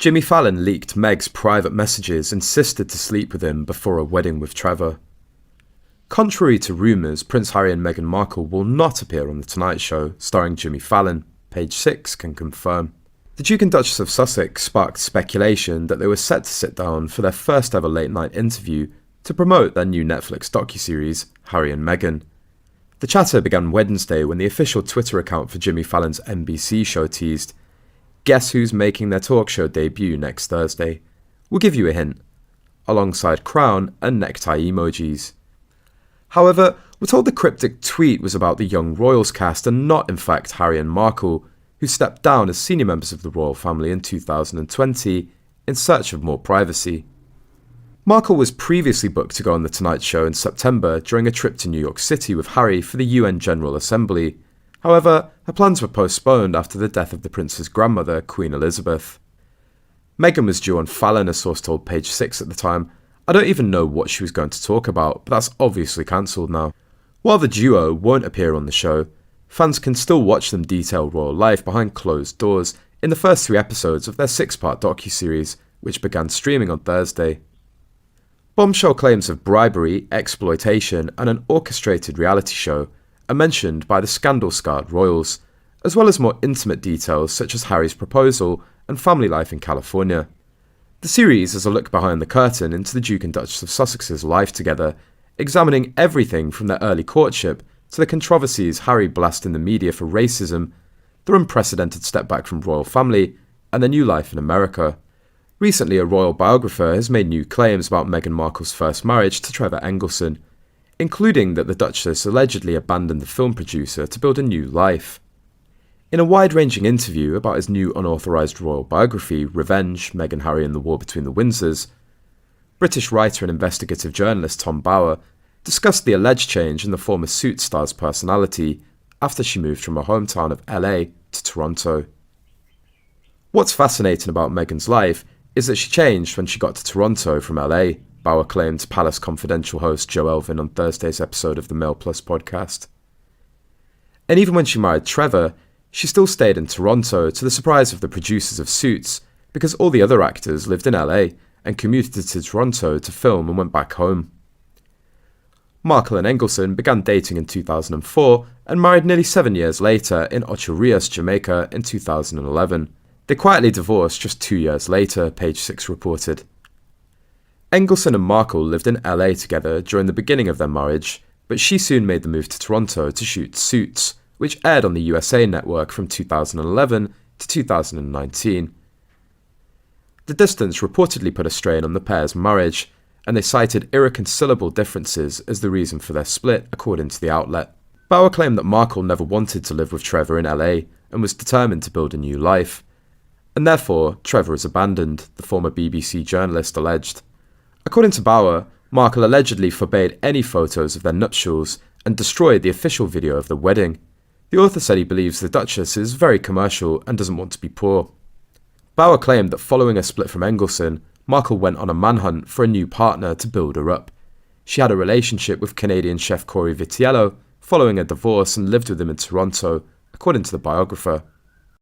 Jimmy Fallon leaked Meg's private messages, insisted to sleep with him before a wedding with Trevor. Contrary to rumours, Prince Harry and Meghan Markle will not appear on The Tonight Show, starring Jimmy Fallon. Page 6 can confirm. The Duke and Duchess of Sussex sparked speculation that they were set to sit down for their first ever late-night interview to promote their new Netflix docuseries, Harry and Meghan. The chatter began Wednesday when the official Twitter account for Jimmy Fallon's NBC show teased, "Guess who's making their talk show debut next Thursday? We'll give you a hint," alongside crown and necktie emojis. However, we're told the cryptic tweet was about the young royals cast and not in fact Harry and Markle, who stepped down as senior members of the royal family in 2020 in search of more privacy. Markle was previously booked to go on The Tonight Show in September during a trip to New York City with Harry for the UN General Assembly. However, her plans were postponed after the death of the prince's grandmother, Queen Elizabeth. Meghan was due on Fallon, a source told Page 6 at the time. "I don't even know what she was going to talk about, but that's obviously cancelled now." While the duo won't appear on the show, fans can still watch them detail royal life behind closed doors in the first 3 episodes of their 6-part docuseries, which began streaming on Thursday. Bombshell claims of bribery, exploitation, and an orchestrated reality show are mentioned by the scandal-scarred royals, as well as more intimate details such as Harry's proposal and family life in California. The series is a look behind the curtain into the Duke and Duchess of Sussex's life together, examining everything from their early courtship to the controversies Harry blasting the media for racism, their unprecedented step back from royal family, and their new life in America. Recently, a royal biographer has made new claims about Meghan Markle's first marriage to Trevor, including that the Duchess allegedly abandoned the film producer to build a new life. In a wide-ranging interview about his new unauthorised royal biography, Revenge, Meghan, Harry and the War Between the Windsors, British writer and investigative journalist Tom Bower discussed the alleged change in the former Suits star's personality after she moved from her hometown of LA to Toronto. What's fascinating about Meghan's life is that she changed when she got to Toronto from LA, Bower claimed to Palace Confidential host Joe Elvin on Thursday's episode of the Mail Plus podcast. And even when she married Trevor, she still stayed in Toronto to the surprise of the producers of Suits, because all the other actors lived in LA and commuted to Toronto to film and went back home. Markle and Engelson began dating in 2004 and married nearly 7 years later in Ocho Rios, Jamaica in 2011. They quietly divorced just 2 years later, Page 6 reported. Engelson and Markle lived in LA together during the beginning of their marriage, but she soon made the move to Toronto to shoot Suits, which aired on the USA Network from 2011 to 2019. The distance reportedly put a strain on the pair's marriage, and they cited irreconcilable differences as the reason for their split, according to the outlet. Bower claimed that Markle never wanted to live with Trevor in LA and was determined to build a new life. And therefore, Trevor is abandoned, the former BBC journalist alleged. According to Bower, Markle allegedly forbade any photos of their nuptials and destroyed the official video of the wedding. The author said he believes the Duchess is very commercial and doesn't want to be poor. Bower claimed that following a split from Engelson, Markle went on a manhunt for a new partner to build her up. She had a relationship with Canadian chef Corey Vitiello following a divorce and lived with him in Toronto, according to the biographer.